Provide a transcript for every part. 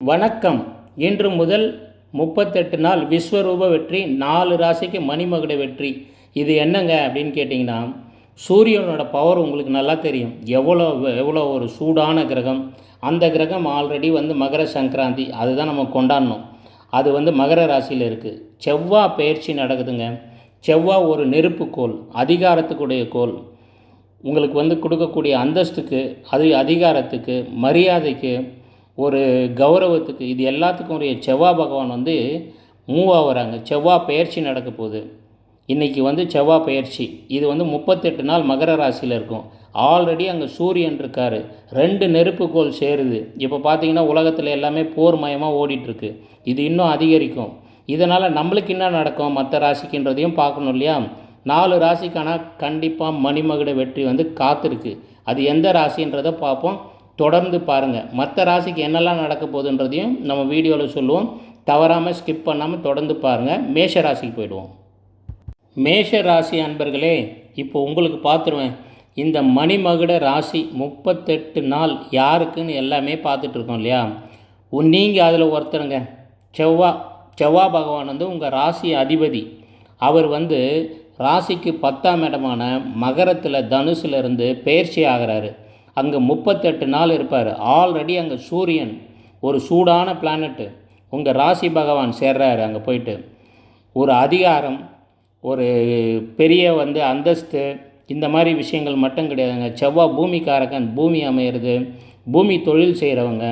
வணக்கம். இன்று முதல் 38 நாள் விஸ்வரூப வெற்றி, 4 ராசிக்கு மணிமகுட வெற்றி. இது என்னங்க அப்படின்னு கேட்டிங்கன்னா, சூரியனோட பவர் உங்களுக்கு நல்லா தெரியும். எவ்வளோ ஒரு சூடான கிரகம். அந்த கிரகம் ஆல்ரெடி மகர சங்கராந்தி அதுதான் நம்ம கொண்டாடணும். அது மகர ராசியில் இருக்குது. செவ்வாய் பயிற்சி நடக்குதுங்க. செவ்வாய் ஒரு நெருப்புக்கோள், அதிகாரத்துக்குடைய கோள். உங்களுக்கு கொடுக்கக்கூடிய அந்தஸ்துக்கு, அதிகாரத்துக்கு, மரியாதைக்கு, ஒரு கௌரவத்துக்கு, இது எல்லாத்துக்கும் உரிய செவ்வாய் பகவான் மூவ் ஆகுறாங்க. செவ்வாய் பயிற்சி நடக்க போகுது. இன்றைக்கி செவ்வாய் பயிற்சி. இது 38 நாள் மகர ராசியில் இருக்கும். ஆல்ரெடி அங்கே சூரியன் இருக்கார். 2 நெருப்புக்கோள் சேருது. இப்போ பார்த்திங்கன்னா உலகத்தில் எல்லாமே போர் மயமாக ஓடிட்டுருக்கு. இது இன்னும் அதிகரிக்கும். இதனால் நம்மளுக்கு என்ன நடக்கும் மற்ற ராசிக்குன்றதையும் பார்க்கணும் இல்லையா? 4 ராசிக்கான கண்டிப்பாக மணிமகுட வெற்றி காத்திருக்கு. அது எந்த ராசின்றதை பார்ப்போம். தொடர்ந்து பாருங்கள். மற்ற ராசிக்கு என்னெல்லாம் நடக்க போகுதுன்றதையும் நம்ம வீடியோவில் சொல்லுவோம். தவறாமல் ஸ்கிப் பண்ணாமல் தொடர்ந்து பாருங்கள். மேஷ ராசிக்கு போயிடுவோம். மேஷ ராசி அன்பர்களே, இப்போ உங்களுக்கு பார்த்துருவேன். இந்த மணிமகுட ராசி 38 நாள் யாருக்குன்னு எல்லாமே பார்த்துட்ருக்கோம் இல்லையா? நீங்கள் அதில் ஒருத்தருங்க. செவ்வாய் பகவான் உங்கள் ராசி அதிபதி. அவர் ராசிக்கு 10ஆம் இடமான மகரத்தில் தனுசிலிருந்து பயிற்சி ஆகிறாரு. அங்கே 38 நாள் இருப்பார். ஆல்ரெடி அங்கே சூரியன் ஒரு சூடான பிளானட்டு உங்கள் ராசி பகவான் சேர்றாரு. அங்கே போயிட்டு ஒரு அதிகாரம், ஒரு பெரிய அந்தஸ்து, இந்த மாதிரி விஷயங்கள் மட்டும் கிடையாதுங்க. செவ்வாய் பூமிக்காரகன், பூமி அமையிறது, பூமி தொழில் செய்கிறவங்க,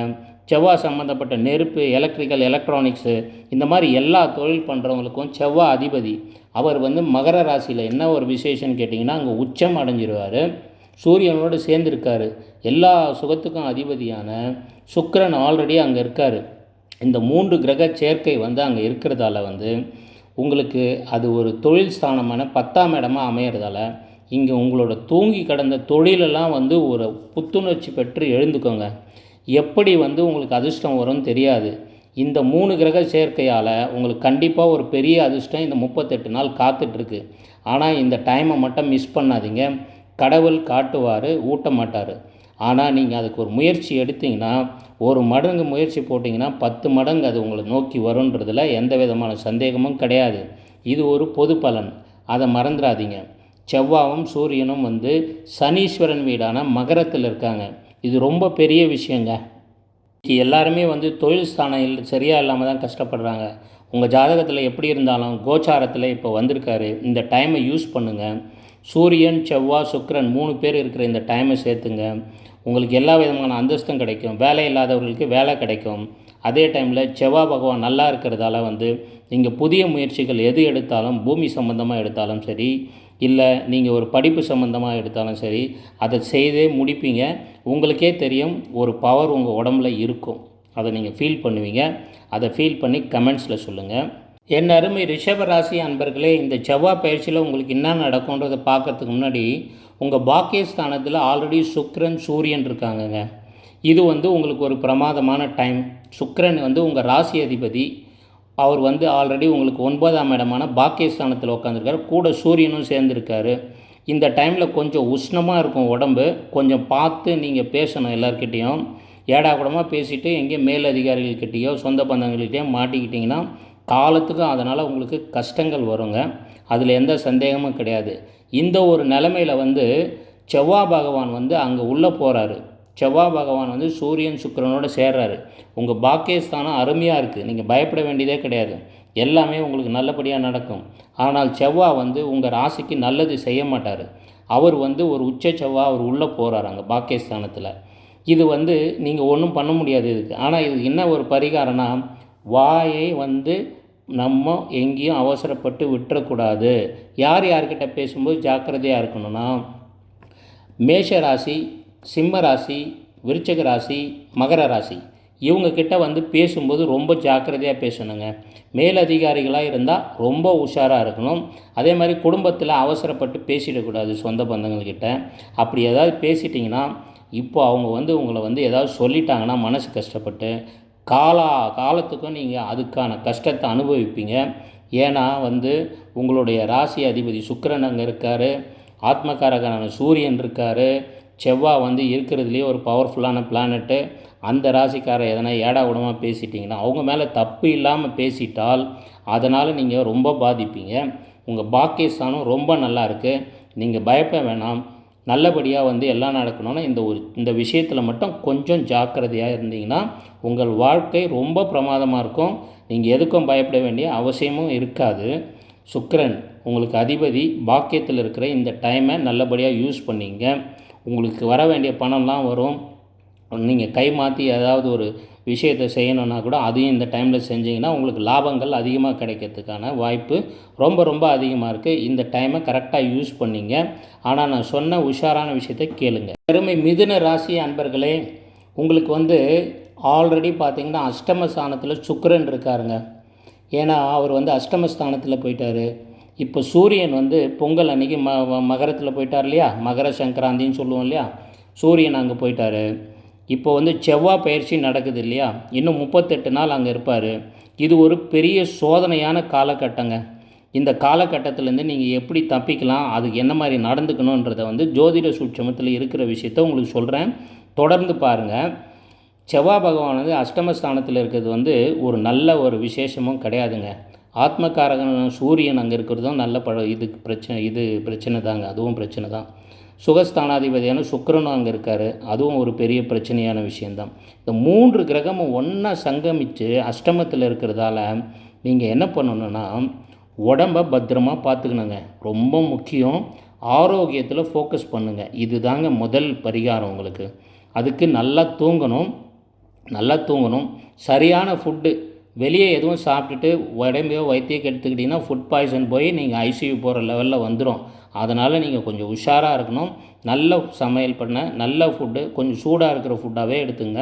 செவ்வாய் சம்மந்தப்பட்ட நெருப்பு, எலக்ட்ரிக்கல், எலக்ட்ரானிக்ஸு, இந்த மாதிரி எல்லா தொழில் பண்ணுறவங்களுக்கும் செவ்வாய் அதிபதி. அவர் மகர ராசியில் என்ன ஒரு விசேஷம்னு கேட்டிங்கன்னா, அங்கே உச்சம் அடைஞ்சிருவார். சூரியனோடு சேர்ந்துருக்காரு. எல்லா சுகத்துக்கும் அதிபதியான சுக்கிரன் ஆல்ரெடி அங்கே இருக்கார். இந்த 3 கிரக சேர்க்கை அங்கே இருக்கிறதால உங்களுக்கு அது ஒரு தொழில் ஸ்தானமான 10ஆம் இடமாக அமையிறதால இங்கே உங்களோட தூங்கி கடந்த தொழிலெல்லாம் ஒரு புத்துணர்ச்சி பெற்று எழுந்துக்கோங்க. எப்படி உங்களுக்கு அதிர்ஷ்டம் வரும்னு தெரியாது. இந்த 3 கிரக சேர்க்கையால் உங்களுக்கு கண்டிப்பாக ஒரு பெரிய அதிர்ஷ்டம் இந்த 38 நாள் காத்துட்ருக்கு. ஆனால் இந்த டைமை மட்டும் மிஸ் பண்ணாதீங்க. கடவுள் காட்டுவார், ஊட்ட மாட்டார். ஆனால் நீங்கள் அதுக்கு ஒரு முயற்சி எடுத்திங்கன்னா, ஒரு மடங்கு முயற்சி போட்டிங்கன்னா 10 மடங்கு அது உங்களை நோக்கி வருன்றதில் எந்த விதமான சந்தேகமும் கிடையாது. இது ஒரு பொது பலன், அதை மறந்துடாதீங்க. செவ்வாயும் சூரியனும் சனீஸ்வரன் வீடான மகரத்தில் இருக்காங்க. இது ரொம்ப பெரிய விஷயங்க. எல்லாருமே தொழில் ஸ்தானம் சரியாக இல்லாமல் தான் கஷ்டப்படுறாங்க. உங்கள் ஜாதகத்தில் எப்படி இருந்தாலும் கோச்சாரத்தில் இப்போ வந்திருக்காரு. இந்த டைமை யூஸ் பண்ணுங்கள். சூரியன், செவ்வாய், சுக்கிரன் 3 பேர் இருக்கிற இந்த டைமை சேர்த்துங்க. உங்களுக்கு எல்லா விதமான அந்தஸ்தும் கிடைக்கும். வேலை இல்லாதவர்களுக்கு வேலை கிடைக்கும். அதே டைமில் செவ்வாய் பகவான் நல்லா இருக்கிறதால நீங்கள் புதிய முயற்சிகள் எது எடுத்தாலும், பூமி சம்மந்தமாக எடுத்தாலும் சரி, இல்லை நீங்கள் ஒரு படிப்பு சம்மந்தமாக எடுத்தாலும் சரி, அதை செய்தே முடிப்பீங்க. உங்களுக்கே தெரியும், ஒரு பவர் உங்கள் உடம்புல இருக்கும். அதை நீங்கள் ஃபீல் பண்ணுவீங்க. அதை ஃபீல் பண்ணி கமெண்ட்ஸில் சொல்லுங்கள். என் அருமை ரிஷபராசி அன்பர்களே, இந்த செவ்வாய் பயிற்சியில் உங்களுக்கு என்ன நடக்கும்ன்றதை பார்க்கறதுக்கு முன்னாடி, உங்கள் பாக்கியஸ்தானத்தில் ஆல்ரெடி சுக்கிரன், சூரியன் இருக்காங்கங்க. இது உங்களுக்கு ஒரு பிரமாதமான டைம். சுக்கிரன் உங்கள் ராசி அதிபதி. அவர் ஆல்ரெடி உங்களுக்கு 9ஆம் இடமான பாக்கியஸ்தானத்தில் உட்காந்துருக்காரு. கூட சூரியனும் சேர்ந்துருக்காரு. இந்த டைமில் கொஞ்சம் உஷ்ணமாக இருக்கும் உடம்பு. கொஞ்சம் பார்த்து நீங்கள் பேசணும். எல்லாருக்கிட்டேயும் ஏடாக்கூடமாக பேசிவிட்டு எங்கேயும் மேலதிகாரிகள்கிட்டையோ சொந்த பந்தங்கள்கிட்டையோ மாட்டிக்கிட்டிங்கன்னா காலத்துக்கும் அதனால் உங்களுக்கு கஷ்டங்கள் வருங்க. அதில் எந்த சந்தேகமும் கிடையாது. இந்த ஒரு நிலைமையில் செவ்வாய் பகவான் அங்கே உள்ளே போகிறாரு. செவ்வாய் பகவான் சூரியன், சுக்கிரனோடு சேர்றாரு. உங்கள் பாக்கியஸ்தானம் அருமையாக இருக்குது. நீங்கள் பயப்பட வேண்டியதே கிடையாது. எல்லாமே உங்களுக்கு நல்லபடியாக நடக்கும். ஆனால் செவ்வாய் உங்கள் ராசிக்கு நல்லது செய்ய மாட்டார். அவர் ஒரு உச்ச செவ்வாய், அவர் உள்ளே போகிறார் அங்கே பாக்கியஸ்தானத்தில். இது நீங்கள் ஒன்றும் பண்ண முடியாது இதுக்கு. ஆனால் இது என்ன ஒரு பரிகாரம்னா, வாயை நம்ம எங்கேயும் அவசரப்பட்டு விட்டுறக்கூடாது. யார்கிட்ட பேசும்போது ஜாக்கிரதையாக இருக்கணும்னா, மேஷ ராசி, சிம்ம ராசி, விருச்சிக ராசி, மகர ராசி, இவங்கக்கிட்ட பேசும்போது ரொம்ப ஜாக்கிரதையாக பேசணுங்க. மேலதிகாரிகளாக இருந்தால் ரொம்ப உஷாராக இருக்கணும். அதே மாதிரி குடும்பத்தில் அவசரப்பட்டு பேசிடக்கூடாது சொந்த பந்தங்கள்கிட்ட. அப்படி ஏதாவது பேசிட்டிங்கன்னா, இப்போ அவங்க உங்களை ஏதாவது சொல்லிட்டாங்கன்னா மனசு கஷ்டப்பட்டு காலத்துக்கும் நீங்கள் அதுக்கான கஷ்டத்தை அனுபவிப்பீங்க. ஏன்னா உங்களுடைய ராசி அதிபதி சுக்கிரன் அங்கே இருக்கார். ஆத்மகாரகனான சூரியன் இருக்கார். செவ்வாய் வந்து இருக்கிறதுலேயே ஒரு பவர்ஃபுல்லான பிளானட்டு. அந்த ராசிக்காரர் எதனா ஏடா கூடமாக பேசிட்டிங்கன்னா, அவங்க மேலே தப்பு இல்லாமல் பேசிட்டால் அதனால் நீங்கள் ரொம்ப பாதிப்பீங்க. உங்கள் பாக்கியஸ்தானம் ரொம்ப நல்லா இருக்குது. நீங்கள் பயப்பட வேணாம். நல்லபடியாக வந்து எல்லாம் நடக்கணும்னா இந்த விஷயத்தில் மட்டும் கொஞ்சம் ஜாக்கிரதையாக இருந்தீங்கன்னா உங்கள் வாழ்க்கை ரொம்ப பிரமாதமாக இருக்கும். நீங்கள் எதுக்கும் பயப்பட வேண்டிய அவசியமும் இருக்காது. சுக்கிரன் உங்களுக்கு அதிபதி. பாக்கியத்தில் இருக்கிற இந்த டைமை நல்லபடியாக யூஸ் பண்ணிங்க. உங்களுக்கு வர வேண்டிய பணம்லாம் வரும். நீங்கள் கை மாற்றி ஏதாவது ஒரு விஷயத்தை செய்யணுன்னா கூட அதையும் இந்த டைமில் செஞ்சிங்கன்னா உங்களுக்கு லாபங்கள் அதிகமாக கிடைக்கிறதுக்கான வாய்ப்பு ரொம்ப ரொம்ப அதிகமாக இருக்குது. இந்த டைமை கரெக்டாக யூஸ் பண்ணிங்க. ஆனால் நான் சொன்ன உஷாரான விஷயத்தை கேளுங்க. பெருமை மிதுன ராசி அன்பர்களே, உங்களுக்கு வந்து ஆல்ரெடி பார்த்திங்கன்னா அஷ்டமஸ்தானத்தில் சுக்கிரன் இருக்காருங்க. ஏன்னா அவர் வந்து அஷ்டமஸ்தானத்தில் போயிட்டார். இப்போ சூரியன் வந்து பொங்கல் அன்றைக்கி மகரத்தில் போயிட்டார் இல்லையா, மகர சங்கராந்தின்னு சொல்லுவோம் இல்லையா, சூரியன் அங்கே போயிட்டார். இப்போ வந்து செவ்வாய் பயிற்சி நடக்குது இல்லையா, இன்னும் 38 நாள் அங்கே இருப்பார். இது ஒரு பெரிய சோதனையான காலகட்டங்க. இந்த காலகட்டத்திலேருந்து நீங்கள் எப்படி தப்பிக்கலாம், அதுக்கு என்ன மாதிரி நடந்துக்கணுன்றதை வந்து ஜோதிட சூட்சமத்தில் இருக்கிற விஷயத்த உங்களுக்கு சொல்கிறேன். தொடர்ந்து பாருங்கள். செவ்வாய் பகவான் வந்து அஷ்டமஸ்தானத்தில் இருக்கிறது வந்து ஒரு நல்ல ஒரு விசேஷமும் கிடையாதுங்க. ஆத்மகாரகன் சூரியன் அங்கே இருக்கிறதும் நல்ல இது பிரச்சனை தாங்க. அதுவும் பிரச்சனை தான். சுகஸ்தானாதிபதியான சுக்கிரனும் அங்கே இருக்கார். அதுவும் ஒரு பெரிய பிரச்சனையான விஷயந்தான். இந்த 3 கிரகமும் ஒன்றா சங்கமித்து அஷ்டமத்தில் இருக்கிறதால நீங்கள் என்ன பண்ணணுன்னா உடம்பை பத்திரமாக பார்த்துக்கணுங்க. ரொம்ப முக்கியம். ஆரோக்கியத்தில் ஃபோக்கஸ் பண்ணுங்கள். இது தாங்க முதல் பரிகாரம் உங்களுக்கு. அதுக்கு நல்லா தூங்கணும். சரியான ஃபுட்டு. வெளியே எதுவும் சாப்பிட்டுட்டு உடம்பையோ வயிற்றையோ கெடுத்துக்கிட்டிங்கன்னா ஃபுட் பாய்சன் போய் நீங்கள் ஐசியூ போகிற லெவலில் வந்துடும். அதனால் நீங்கள் கொஞ்சம் உஷாராக இருக்கணும். நல்ல சமையல் பண்ண நல்ல ஃபுட்டு, கொஞ்சம் சூடாக இருக்கிற ஃபுட்டாகவே எடுத்துங்க.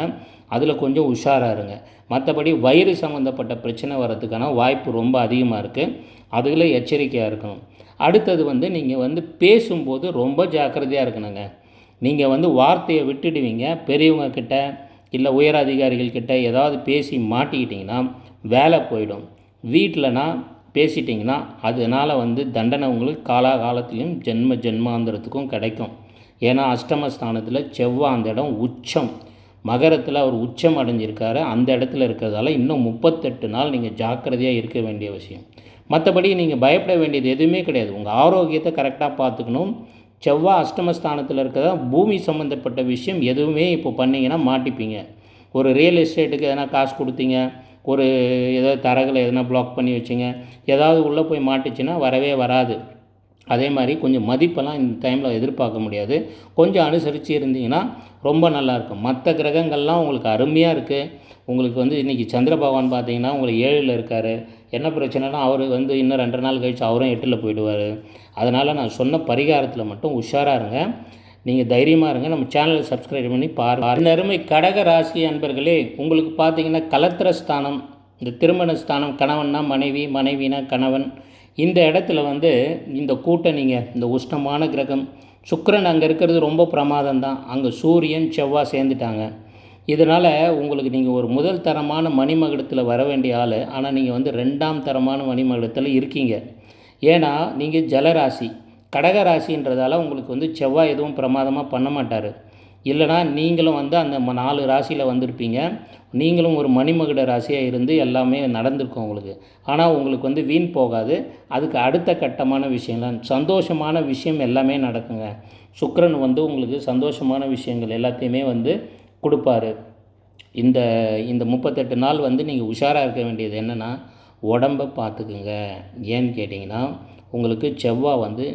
அதில் கொஞ்சம் உஷாராக இருங்க. மற்றபடி வயிறு சம்மந்தப்பட்ட பிரச்சனை வர்றதுக்கான வாய்ப்பு ரொம்ப அதிகமாக இருக்குது. அதில் எச்சரிக்கையாக இருக்கணும். அடுத்தது வந்து நீங்கள் வந்து பேசும்போது ரொம்ப ஜாக்கிரதையாக இருக்கணுங்க. நீங்கள் வந்து வார்த்தையை விட்டுடுவீங்க. பெரியவங்க கிட்ட இல்லை உயர் அதிகாரிகள் கிட்ட ஏதாவது பேசி மாட்டிக்கிட்டிங்கன்னா வேலை போயிடும். வீட்டிலனா பேசிட்டிங்கன்னா அதனால் வந்து தண்டனை உங்களுக்கு காலாகாலத்திலையும் ஜென்மாந்திரத்துக்கும் கிடைக்கும். ஏன்னா அஷ்டமஸ்தானத்தில் செவ்வாய் அந்த இடம் உச்சம். மகரத்தில் அவர் உச்சம் அடைஞ்சிருக்காரு. அந்த இடத்துல இருக்கிறதால இன்னும் 38 நாள் நீங்கள் ஜாக்கிரதையாக இருக்க வேண்டிய விஷயம். மற்றபடி நீங்கள் பயப்பட வேண்டியது எதுவுமே கிடையாது. உங்கள் ஆரோக்கியத்தை கரெக்டாக பார்த்துக்கணும். செவ்வாய் அஷ்டமஸ்தானத்தில் இருக்கிறதா பூமி சம்மந்தப்பட்ட விஷயம் எதுவுமே இப்போ பண்ணிங்கன்னா மாட்டிப்பீங்க. ஒரு ரியல் எஸ்டேட்டுக்கு எதனா காசு கொடுத்தீங்க, ஒரு ஏதாவது தரகளை எதனா பிளாக் பண்ணி வச்சிங்க, ஏதாவது உள்ளே போய் மாட்டிச்சுன்னா வரவே வராது. அதே மாதிரி கொஞ்சம் மதிப்பெல்லாம் இந்த டைமில் எதிர்பார்க்க முடியாது. கொஞ்சம் அனுசரித்து இருந்தீங்கன்னா ரொம்ப நல்லாயிருக்கும். மற்ற கிரகங்கள்லாம் உங்களுக்கு அருமையாக இருக்குது. உங்களுக்கு வந்து இன்றைக்கி சந்திர பகவான் பார்த்தீங்கன்னா உங்களுக்கு 7ல் இருக்கார். என்ன பிரச்சனைனா அவர் வந்து இன்னும் 2 நாள் கழித்து அவரும் 8ல் போயிடுவார். அதனால் நான் சொன்ன பரிகாரத்தில் மட்டும் உஷாராக இருங்க. நீங்கள் தைரியமாக இருங்க. நம்ம சேனலை சப்ஸ்கிரைப் பண்ணி பாருங்கள். அருமை கடக ராசி அன்பர்களே, உங்களுக்கு பார்த்தீங்கன்னா கலத்திரஸ்தானம், இந்த திருமணஸ்தானம், கணவன்னா மனைவி, மனைவினா கணவன், இந்த இடத்துல வந்து இந்த கூட்டணிங்க, இந்த உஷ்ணமான கிரகம் சுக்கிரன் அங்கே இருக்கிறது ரொம்ப பிரமாதம் தான். அங்கே சூரியன் செவ்வாய் சேர்ந்துட்டாங்க. இதனால் உங்களுக்கு நீங்கள் ஒரு முதல் தரமான மணிமகுடத்தில் வர வேண்டிய ஆள், ஆனால் நீங்கள் வந்து 2ஆம் தரமான மணிமகுடத்தில் இருக்கீங்க. ஏன்னா நீங்கள் ஜலராசி. கடகராசின்றதால உங்களுக்கு வந்து செவ்வாய் எதுவும் பிரமாதமாக பண்ண மாட்டார். இல்லைனா நீங்களும் வந்து அந்த 4 ராசியில் வந்திருப்பீங்க. நீங்களும் ஒரு மணிமகுட ராசியாக இருந்து எல்லாமே நடந்திருக்கும் உங்களுக்கு. ஆனால் உங்களுக்கு வந்து வீண் போகாது. அதுக்கு அடுத்த கட்டமான விஷயம்லாம் சந்தோஷமான விஷயம் எல்லாமே நடக்குங்க. சுக்கிரன் வந்து உங்களுக்கு சந்தோஷமான விஷயங்கள் எல்லாத்தையுமே வந்து கொடுப்பாரு. இந்த 38 நாள் வந்து நீங்கள் உஷாராக இருக்க வேண்டியது என்னென்னா உடம்பை பார்த்துக்குங்க. ஏன்னு கேட்டிங்கன்னா உங்களுக்கு செவ்வாய் வந்து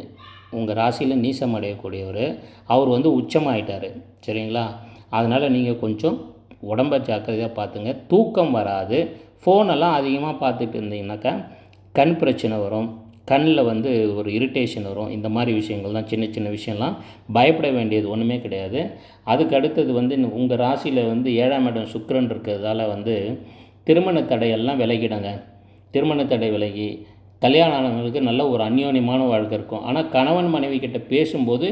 உங்கள் ராசியில் நீசம் அடையக்கூடியவர். அவர் வந்து உச்சமாயிட்டார். சரிங்களா? அதனால் நீங்கள் கொஞ்சம் உடம்பை ஜாக்கிரதையாக பார்த்துங்க. தூக்கம் வராது. ஃபோனெல்லாம் அதிகமாக பார்த்துட்டு இருந்தீங்கன்னாக்கா கண் பிரச்சனை வரும். கண்ணில் வந்து ஒரு இரிட்டேஷன் வரும். இந்த மாதிரி விஷயங்கள் தான், சின்ன சின்ன விஷயம்லாம். பயப்பட வேண்டியது ஒன்றுமே கிடையாது. அதுக்கு அடுத்தது வந்து உங்கள் ராசியில் வந்து 7ஆம் இடம் சுக்கிரன் இருக்கிறதால வந்து திருமண தடையெல்லாம் விலகிடுங்க. திருமண தடை விலகி கல்யாணம் ஆனவங்களுக்கு நல்ல ஒரு அந்யோன்யமான வாழ்க்கை இருக்கும். ஆனால் கணவன் மனைவி கிட்ட பேசும்போது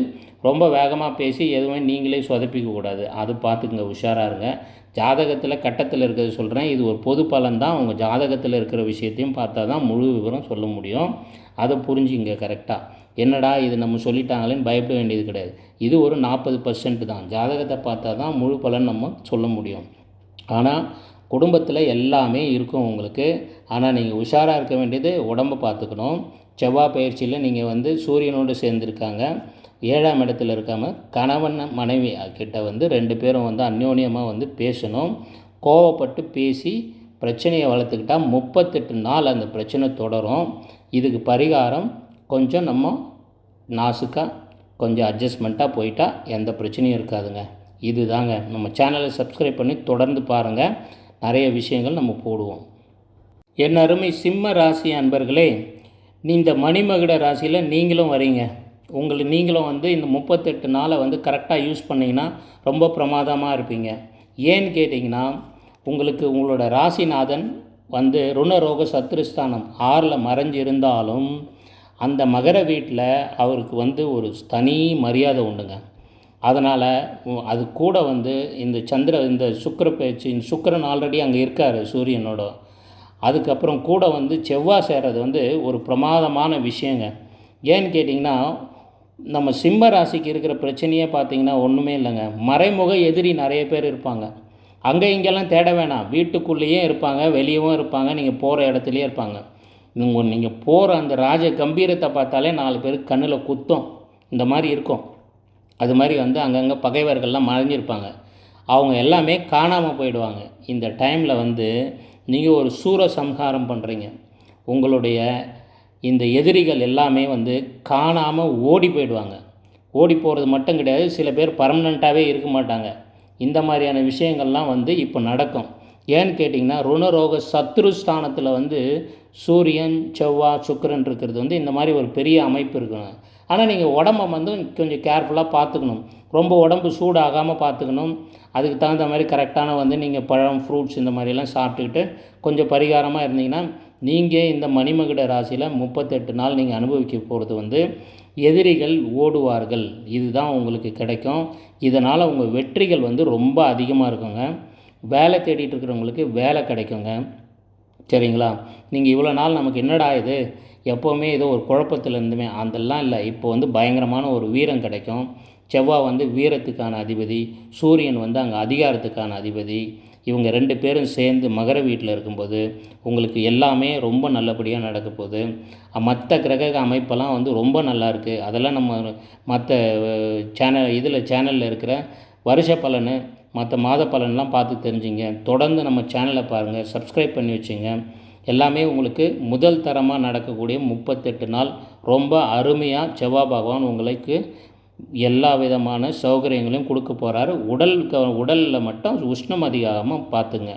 ரொம்ப வேகமாக பேசி எதுவுமே நீங்களே சொதப்பிக்கக்கூடாது. அது பார்த்துக்குங்க, உஷாராக இருங்க. ஜாதகத்தில் கட்டத்தில் இருக்கிறது சொல்கிறேன், இது ஒரு பொது பலன் தான். உங்கள் ஜாதகத்தில் இருக்கிற விஷயத்தையும் பார்த்தா தான் முழு விவரம் சொல்ல முடியும். அதை புரிஞ்சுங்க கரெக்டாக. என்னடா இது நம்ம சொல்லிட்டாங்களேன்னு பயப்பட வேண்டியது கிடையாது. இது ஒரு 40% தான். ஜாதகத்தை பார்த்தா தான் முழு பலன் நம்ம சொல்ல முடியும். ஆனால் குடும்பத்தில் எல்லாமே இருக்கும் உங்களுக்கு. ஆனால் நீங்கள் உஷாராக இருக்க வேண்டியது உடம்பை பார்த்துக்கணும். செவ்வாய் பயிற்சியில் நீங்கள் சூரியனோடு சேர்ந்துருக்காங்க. 7ஆம் இடத்துல இருக்காமல் கணவன் மனைவி கிட்ட 2 பேரும் அந்யோன்யமாக பேசணும். கோவப்பட்டு பேசி பிரச்சனையை வளர்த்துக்கிட்டால் 38 நாள் அந்த பிரச்சனை தொடரும். இதுக்கு பரிகாரம் கொஞ்சம் நம்ம நாசுக்காக கொஞ்சம் அட்ஜஸ்ட்மெண்ட்டாக போயிட்டால் எந்த பிரச்சனையும் இருக்காதுங்க. இது தாங்க. நம்ம சேனலை சப்ஸ்கிரைப் பண்ணி தொடர்ந்து பாருங்கள். நிறைய விஷயங்கள் நம்ம போடுவோம். என் அருமை சிம்ம ராசி அன்பர்களே, இந்த மணிமகுட ராசியில் நீங்களும் வரீங்க. நீங்களும் இந்த 38 நாளை கரெக்டாக யூஸ் பண்ணிங்கன்னா ரொம்ப பிரமாதமாக இருப்பீங்க. ஏன்னு கேட்டிங்கன்னா, உங்களோட ராசிநாதன் ருணரோக சத்ருஸ்தானம் 6ல் மறைஞ்சு இருந்தாலும் அந்த மகர வீட்டில் அவருக்கு ஒரு தனி மரியாதை உண்டுங்க. அதனால் அது கூட இந்த சுக்கிர பயிற்சி, சுக்கிரன் ஆல்ரெடி அங்கே இருக்கார் சூரியனோட. அதுக்கப்புறம் கூட செவ்வாய் சேர்றது ஒரு பிரமாதமான விஷயங்க. ஏன்னு கேட்டிங்கன்னா, நம்ம சிம்ம ராசிக்கு இருக்கிற பிரச்சனையே பார்த்திங்கன்னா ஒன்றுமே இல்லைங்க. மறைமுக எதிரி நிறைய பேர் இருப்பாங்க. அங்கே இங்கெல்லாம் தேட வேணாம். வீட்டுக்குள்ளேயே இருப்பாங்க, வெளியவும் இருப்பாங்க, நீங்கள் போகிற இடத்துலையே இருப்பாங்க. நீங்கள் போகிற அந்த ராஜ கம்பீரத்தை பார்த்தாலே 4 பேருக்கு கண்ணில் குத்தும். இந்த மாதிரி இருக்கும். அது மாதிரி அங்கங்கே பகைவர்கள்லாம் மறைஞ்சிருப்பாங்க. அவங்க எல்லாமே காணாமல் போயிடுவாங்க. இந்த டைமில் நீங்கள் ஒரு சூர சம்ஹாரம் பண்ணுறீங்க. உங்களுடைய இந்த எதிரிகள் எல்லாமே காணாமல் ஓடி போயிடுவாங்க. ஓடி போகிறது மட்டும் கிடையாது, சில பேர் பர்மனெண்ட்டாகவே இருக்க மாட்டாங்க. இந்த மாதிரியான விஷயங்கள்லாம் இப்போ நடக்கும். ஏன்னு கேட்டிங்கன்னா, ருணரோக சத்ருஸ்தானத்தில் சூரியன் செவ்வாய் சுக்கிரன் இருக்கிறது இந்த மாதிரி ஒரு பெரிய அமைப்பு இருக்கணும். ஆனால் நீங்கள் உடம்பை கொஞ்சம் கேர்ஃபுல்லாக பார்த்துக்கணும். ரொம்ப உடம்பு சூடாகாமல் பார்த்துக்கணும். அதுக்கு தகுந்த மாதிரி கரெக்டான நீங்கள் பழம், ஃப்ரூட்ஸ் இந்த மாதிரிலாம் சாப்பிட்டுக்கிட்டு கொஞ்சம் பரிகாரமாக இருந்தீங்கன்னா, நீங்கள் இந்த மணிமகுட ராசியில் 38 நாள் நீங்கள் அனுபவிக்க போகிறது எதிரிகள் ஓடுவார்கள். இதுதான் உங்களுக்கு கிடைக்கும். இதனால் உங்கள் வெற்றிகள் ரொம்ப அதிகமாக இருக்குங்க. வேலை தேடிட்டு இருக்கிறவங்களுக்கு வேலை கிடைக்குங்க. சரிங்களா? நீங்கள் இவ்வளோ நாள் நமக்கு என்னடா இது, எப்போவுமே ஏதோ ஒரு குழப்பத்தில் இருந்துமே, அதெல்லாம் இல்லை. இப்போ பயங்கரமான ஒரு வீரம் கிடைக்கும். செவ்வாய் வீரத்துக்கான அதிபதி, சூரியன் அங்கே அதிகாரத்துக்கான அதிபதி. இவங்க 2 பேரும் சேர்ந்து மகர வீட்டில் இருக்கும்போது உங்களுக்கு எல்லாமே ரொம்ப நல்லபடியாக நடக்க போகுது. மற்ற கிரக அமைப்பெல்லாம் ரொம்ப நல்லா இருக்குது. அதெல்லாம் நம்ம மற்ற சேனலில் இருக்கிற வருஷ பலன், மற்ற மாத பலன்லாம் பார்த்து தெரிஞ்சுங்க. தொடர்ந்து நம்ம சேனலை பாருங்கள், சப்ஸ்கிரைப் பண்ணி வச்சுங்க. எல்லாமே உங்களுக்கு முதல் தரமாக நடக்கக்கூடிய 38 நாள் ரொம்ப அருமையாக செவ்வாய் பகவான் உங்களுக்கு எல்லா விதமான சௌகரியங்களையும் கொடுக்க போகிறாரு. உடலில் மட்டும் உஷ்ணம் அதிகமாக பார்த்துங்க.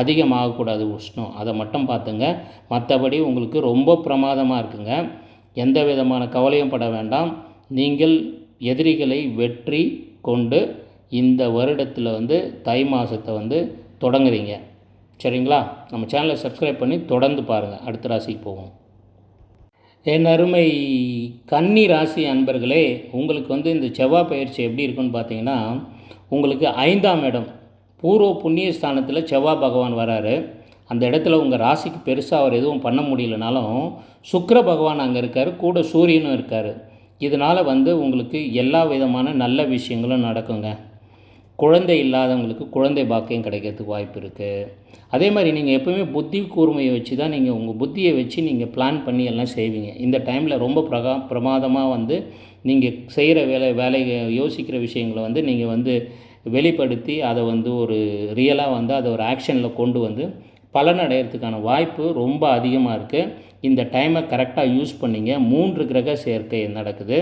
அதிகமாகக்கூடாது உஷ்ணம், அதை மட்டும் பார்த்துங்க. மற்றபடி உங்களுக்கு ரொம்ப பிரமாதமாக இருக்குங்க. எந்த விதமான கவலையும் பட வேண்டாம். நீங்கள் எதிரிகளை வெற்றி கொண்டு இந்த வருடத்தில் தை மாதத்தை தொடங்குறீங்க. சரிங்களா? நம்ம சேனலை சப்ஸ்கிரைப் பண்ணி தொடர்ந்து பாருங்கள். அடுத்த ராசிக்கு போவோம். என் அருமை கன்னி ராசி அன்பர்களே, உங்களுக்கு இந்த செவ்வாய் பயிற்சி எப்படி இருக்குன்னு பார்த்தீங்கன்னா, உங்களுக்கு 5ஆம் இடம் பூர்வ புண்ணிய ஸ்தானத்தில் செவ்வாய் பகவான் வராரு. அந்த இடத்துல உங்கள் ராசிக்கு பெருசாக அவர் எதுவும் பண்ண முடியலனாலும் சுக்கிர பகவான் அங்கே இருக்கார், கூட சூரியனும் இருக்கார். இதனால் உங்களுக்கு எல்லா விதமான நல்ல விஷயங்களும் நடக்குங்க. குழந்தை இல்லாதவங்களுக்கு குழந்தை பாக்கியம் கிடைக்கிறதுக்கு வாய்ப்பு இருக்குது. அதே மாதிரி நீங்கள் எப்போவுமே புத்தி கூர்மையை வச்சு தான் நீங்கள் உங்கள் புத்தியை வச்சு நீங்கள் பிளான் பண்ணி எல்லாம் செய்வீங்க. இந்த டைமில் ரொம்ப பிரமாதமாக நீங்கள் செய்கிற வேலையை யோசிக்கிற விஷயங்களை நீங்கள் வெளிப்படுத்தி அதை ஒரு ரியலாக அதை ஒரு ஆக்ஷனில் கொண்டு பலனடைகிறதுக்கான வாய்ப்பு ரொம்ப அதிகமாக இருக்குது. இந்த டைமை கரெக்டாக யூஸ் பண்ணிங்க. 3 கிரக சேர்க்கை நடக்குது.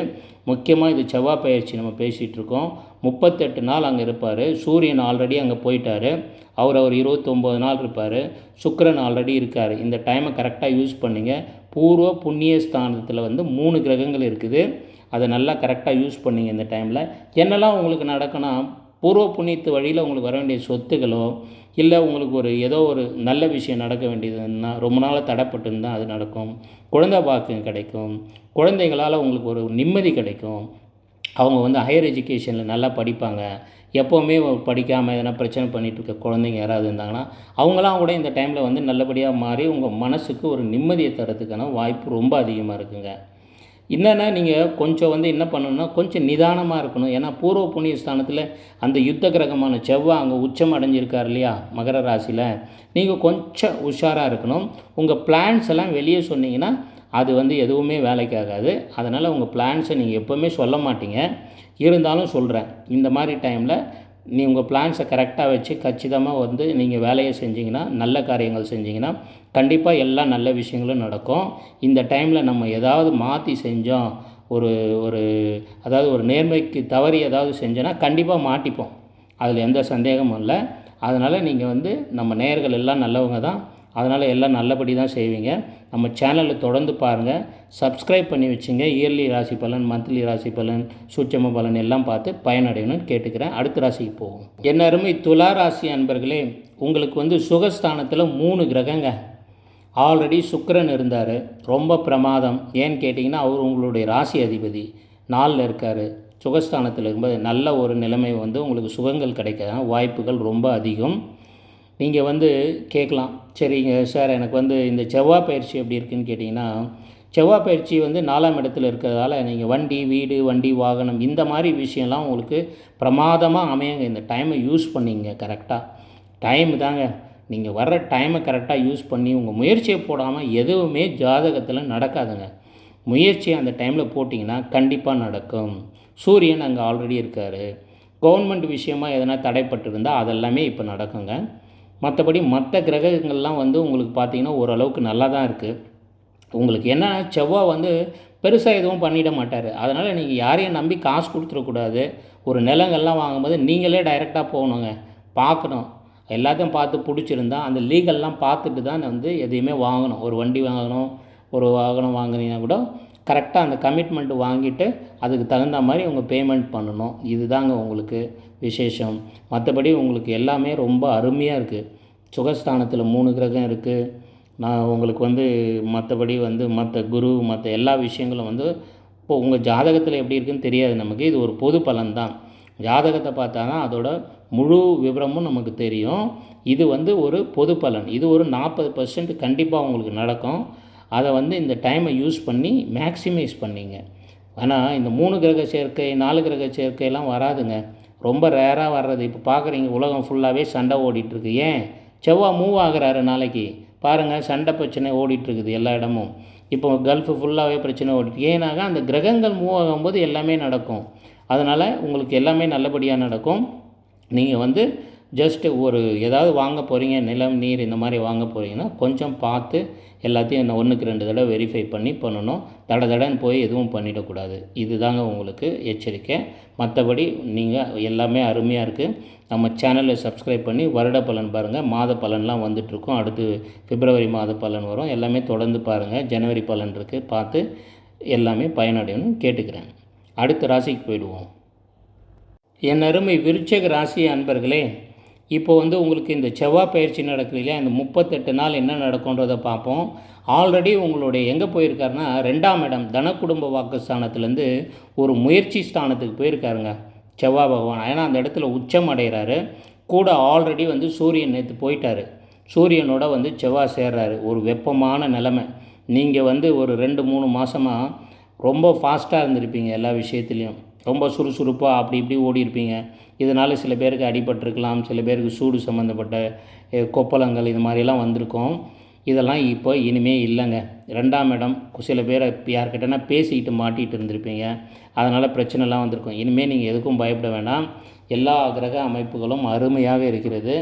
முக்கியமாக இது செவ்வாய் பயிற்சி நம்ம பேசிகிட்ருக்கோம். 38 நாள் அங்கே இருப்பார். சூரியன் ஆல்ரெடி அங்கே போயிட்டார். அவர் 29 நாள் இருப்பார். சுக்கிரன் ஆல்ரெடி இருக்கார். இந்த டைமை கரெக்டாக யூஸ் பண்ணிங்க. பூர்வ புண்ணிய ஸ்தானத்தில் 3 கிரகங்கள் இருக்குது. அதை நல்லா கரெக்டாக யூஸ் பண்ணிங்க. இந்த டைமில் என்னெல்லாம் உங்களுக்கு நடக்குன்னா, பூர்வ புண்ணியத்து வழியில் உங்களுக்கு வர வேண்டிய சொத்துகளோ, இல்லை உங்களுக்கு ஏதோ ஒரு நல்ல விஷயம் நடக்க வேண்டியதுன்னா ரொம்ப நாளாக தடைப்பட்டு இருந்தால் அது நடக்கும். குழந்தை பாக்கியம் கிடைக்கும். குழந்தைங்களால் உங்களுக்கு ஒரு நிம்மதி கிடைக்கும். அவங்க வந்து ஹையர் எஜுகேஷனில் நல்லா படிப்பாங்க. எப்போவுமே படிக்காமல் எதனா பிரச்சனை பண்ணிகிட்டு இருக்க குழந்தைங்க யாராவது இருந்தாங்கன்னா அவங்களாம் கூட இந்த டைமில் வந்து நல்லபடியாக மாறி உங்கள் மனசுக்கு ஒரு நிம்மதியை தரத்துக்கான வாய்ப்பு ரொம்ப அதிகமாக இருக்குங்க. என்னென்னா நீங்கள் கொஞ்சம் வந்து என்ன பண்ணணும்னா கொஞ்சம் நிதானமாக இருக்கணும். ஏன்னா பூர்வ புண்ணிய ஸ்தானத்தில் அந்த யுத்த கிரகமான செவ்வாய் அங்கே உச்சம் அடைஞ்சிருக்கார் இல்லையா மகர ராசியில். நீங்கள் கொஞ்சம் உஷாராக இருக்கணும். உங்கள் பிளான்ஸ் எல்லாம் வெளியே சொன்னீங்கன்னா அது வந்து எதுவுமே வேலைக்கு ஆகாது. அதனால் உங்கள் பிளான்ஸை நீங்கள் எப்போவுமே சொல்ல மாட்டீங்க. இருந்தாலும் சொல்கிறேன், இந்த மாதிரி டைமில் உங்கள் பிளான்ஸை கரெக்டாக வச்சு கச்சிதமாக வந்து நீங்கள் வேலையை செஞ்சிங்கன்னா, நல்ல காரியங்கள் செஞ்சிங்கன்னா கண்டிப்பாக எல்லா நல்ல விஷயங்களும் நடக்கும். இந்த டைமில் நம்ம ஏதாவது மாற்றி செஞ்சோம், ஒரு ஒரு அதாவது ஒரு நேர்மைக்கு தவறி ஏதாவது செஞ்சோன்னா கண்டிப்பாக மாட்டிப்போம். அதில் எந்த சந்தேகமும் இல்லை. அதனால் நீங்கள் வந்து நம்ம நேயர்கள் எல்லாம் நல்லவங்க தான். அதனால் எல்லாம் நல்லபடி தான் செய்வீங்க. நம்ம சேனலை தொடர்ந்து பாருங்கள். சப்ஸ்கிரைப் பண்ணி வச்சுங்க. இயர்லி ராசி பலன், மந்த்லி ராசி பலன், சூட்சம பலன் எல்லாம் பார்த்து பயனடையணும்னு கேட்டுக்கிறேன். அடுத்த ராசிக்கு போவோம். என்ன அருமை துலா ராசி அன்பர்களே, உங்களுக்கு வந்து சுகஸ்தானத்தில் 3 கிரகங்க. ஆல்ரெடி சுக்கிரன் இருந்தார், ரொம்ப பிரமாதம். ஏன்னு கேட்டிங்கன்னா அவர் உங்களுடைய ராசி அதிபதி 4ல் இருக்கார். சுகஸ்தானத்தில் இருக்கும்போது நல்ல ஒரு நிலைமை வந்து உங்களுக்கு சுகங்கள் கிடைக்க வாய்ப்புகள் ரொம்ப அதிகம். நீங்கள் வந்து கேட்கலாம், சரிங்க சார் எனக்கு வந்து இந்த செவ்வாய் பயிற்சி எப்படி இருக்குதுன்னு கேட்டிங்கன்னா, செவ்வாய் பயிற்சி வந்து 4ஆம் இடத்துல இருக்கிறதால நீங்கள் வண்டி, வீடு, வண்டி, வாகனம் இந்த மாதிரி விஷயம்லாம் உங்களுக்கு பிரமாதமாக அமையுங்க. இந்த டைமை யூஸ் பண்ணிங்க கரெக்டாக. டைம் தாங்க, நீங்கள் வர்ற டைமை கரெக்டாக யூஸ் பண்ணி உங்கள் முயற்சியை போடாமல் எதுவுமே ஜாதகத்தில் நடக்காதுங்க. முயற்சியை அந்த டைமில் போட்டிங்கன்னா கண்டிப்பாக நடக்கும். சூரியன் அங்கே ஆல்ரெடி இருக்கார். கவர்மெண்ட் விஷயமாக எதனா தடைப்பட்டு இருந்தால் அதெல்லாமே இப்போ நடக்குங்க. மற்றபடி மற்ற கிரகங்கள்லாம் வந்து உங்களுக்கு பார்த்திங்கன்னா ஓரளவுக்கு நல்லா தான் இருக்குது. உங்களுக்கு என்ன செவ்வாய் வந்து பெருசாக எதுவும் பண்ணிட மாட்டார். அதனால் நீங்கள் யாரையும் நம்பி காசு கொடுத்துடக்கூடாது. ஒரு நிலங்கள்லாம் வாங்கும்போது நீங்களே டைரெக்டாக போகணுங்க, பார்க்கணும். எல்லாத்தையும் பார்த்து பிடிச்சிருந்தா அந்த லீகல்லாம் பார்த்துட்டு தான் வந்து எதையுமே வாங்கணும். ஒரு வண்டி வாங்கணும், ஒரு வாகனம் வாங்கினீங்கன்னா கூட கரெக்டாக அந்த கமிட்மெண்ட் வாங்கிட்டு அதுக்கு தகுந்த மாதிரி உங்கள் பேமெண்ட் பண்ணணும். இதுதாங்க உங்களுக்கு விசேஷம். மற்றபடி உங்களுக்கு எல்லாமே ரொம்ப அருமையாக இருக்குது. சுகஸ்தானத்தில் 3 கிரகம் இருக்குது. நான் உங்களுக்கு வந்து மற்றபடி வந்து மற்ற குரு மற்ற எல்லா விஷயங்களும் வந்து இப்போ உங்கள் ஜாதகத்தில் எப்படி இருக்குதுன்னு தெரியாது நமக்கு. இது ஒரு பொது பலன் தான். ஜாதகத்தை பார்த்தா தான் அதோட முழு விவரமும் நமக்கு தெரியும். இது வந்து ஒரு பொது பலன். இது ஒரு 40% கண்டிப்பாக உங்களுக்கு நடக்கும். அதை வந்து இந்த டைமை யூஸ் பண்ணி மேக்ஸிமைஸ் பண்ணிங்க. ஆனால் இந்த 3 கிரக சேர்க்கை 4 கிரக சேர்க்கையெல்லாம் வராதுங்க. ரொம்ப ரேராக வர்றது. இப்போ பார்க்குறீங்க உலகம் ஃபுல்லாகவே சண்டை ஓடிட்டுருக்கு. ஏன் செவ்வாய் மூவ் ஆகிறாரு நாளைக்கு பாருங்கள், சண்டை பிரச்சனை ஓடிட்டுருக்குது எல்லா இடமும். இப்போ கல்ஃபு ஃபுல்லாகவே பிரச்சனை ஓடிட்டு, ஏன்னாக அந்த கிரகங்கள் மூவ் ஆகும்போது எல்லாமே நடக்கும். அதனால் உங்களுக்கு எல்லாமே நல்லபடியாக நடக்கும். நீங்கள் வந்து ஜஸ்ட்டு ஒரு ஏதாவது வாங்க போகிறீங்க, நிலம், நீர் இந்த மாதிரி வாங்க போகிறீங்கன்னா கொஞ்சம் பார்த்து எல்லாத்தையும் 1க்கு 2 தடவை வெரிஃபை பண்ணணும். தடன்னு போய் எதுவும் பண்ணிடக்கூடாது. இது தாங்க உங்களுக்கு எச்சரிக்கை. மற்றபடி நீங்கள் எல்லாமே அருமையாக இருக்குது. நம்ம சேனலை சப்ஸ்கிரைப் பண்ணி வருட பலன் பாருங்கள். மாத பலன்லாம் வந்துட்டுருக்கோம். அடுத்து பிப்ரவரி மாத பலன் வரும். எல்லாமே தொடர்ந்து பாருங்கள். ஜனவரி பலன் இருக்குது, பார்த்து எல்லாமே பயனடையணும்னு கேட்டுக்கிறேன். அடுத்த ராசிக்கு போயிடுவோம். என் அருமை விருச்சிக ராசி அன்பர்களே, இப்போ வந்து உங்களுக்கு இந்த செவ்வாய் பயிற்சி நடக்குது இல்லையா, இந்த 38 நாள் என்ன நடக்கும்ன்றதை பார்ப்போம். ஆல்ரெடி உங்களுடைய எங்கே போயிருக்காருன்னா 2ஆம் இடம் தன குடும்ப வாக்குஸ்தானத்துலேருந்து ஒரு முயற்சி ஸ்தானத்துக்கு போயிருக்காருங்க செவ்வாய் பகவான். ஏன்னா அந்த இடத்துல உச்சம் அடைகிறாரு. கூட ஆல்ரெடி வந்து சூரியன் நேற்று போயிட்டார். சூரியனோட வந்து செவ்வாய் சேர்றாரு. ஒரு வெப்பமான நிலைமை. நீங்கள் வந்து ஒரு 2-3 மாதமாக ரொம்ப ஃபாஸ்ட்டாக இருந்திருப்பீங்க. எல்லா விஷயத்துலேயும் ரொம்ப சுறுசுறுப்பாக அப்படி இப்படி ஓடிருப்பீங்க. இதனால் சில பேருக்கு அடிபட்டிருக்கலாம், சில பேருக்கு சூடு சம்மந்தப்பட்ட கொப்பளங்கள் இது மாதிரிலாம் வந்திருக்கும். இதெல்லாம் இப்போ இனிமேல் இல்லைங்க. 2ஆம் இடம் சில பேரை யார்கிட்டனா பேசிக்கிட்டு மாட்டிகிட்டு இருந்திருப்பீங்க. அதனால் பிரச்சனைலாம் வந்திருக்கும். இனிமேல் நீங்கள் எதுக்கும் பயப்பட வேண்டாம். எல்லா கிரக அமைப்புகளும் அருமையாக இருக்கிறது.